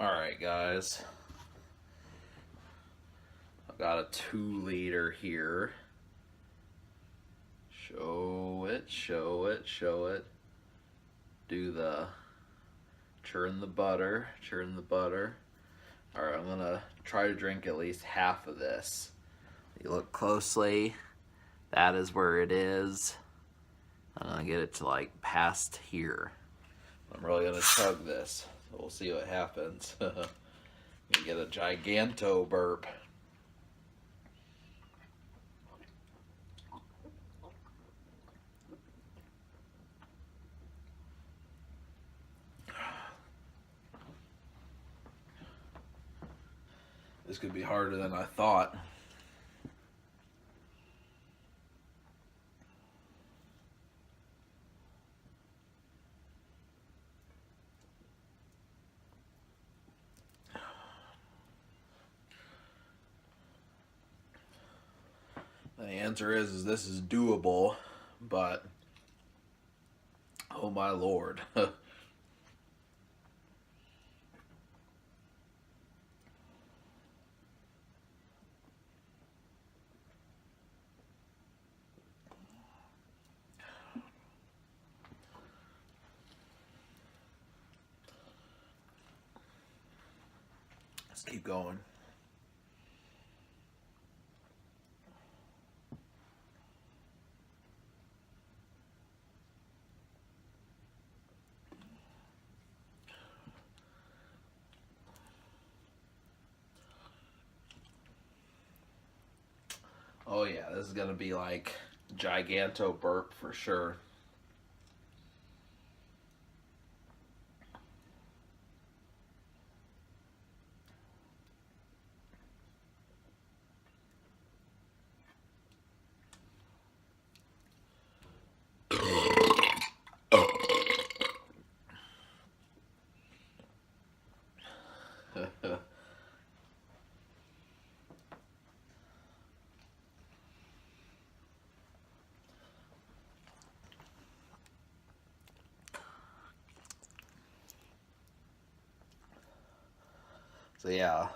Alright guys, I've got a 2-liter here. Show it, show it, show it. Do the churn the butter, churn the butter. Alright, I'm gonna try to drink at least half of this. You look closely, that is where it is. I'm gonna get it to like past here. I'm really gonna chug this. So we'll see what happens. You get a giganto burp. This could be harder than I thought. The answer is this is doable, but oh my lord. Let's keep going. Oh yeah, this is gonna be like giganto burp for sure. So yeah,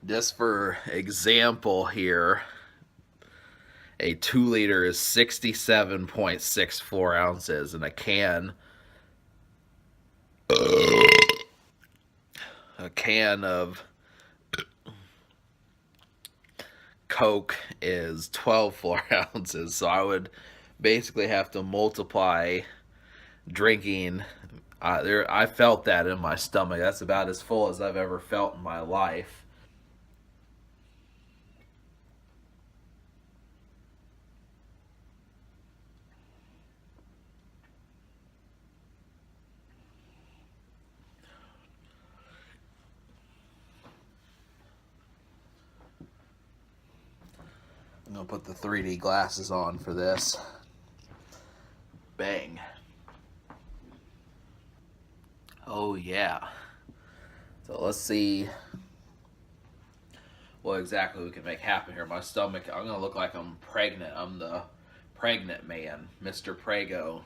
just for example here, a 2-liter is 67.64 ounces, and a can of Coke is 12 ounces. So I would basically have to multiply drinking. I felt that in my stomach. That's about as full as I've ever felt in my life. I'm gonna put the 3D glasses on for this. Bang. Oh yeah. So let's see what exactly we can make happen here. My stomach, I'm gonna look like I'm pregnant. I'm the pregnant man, Mr. Prego.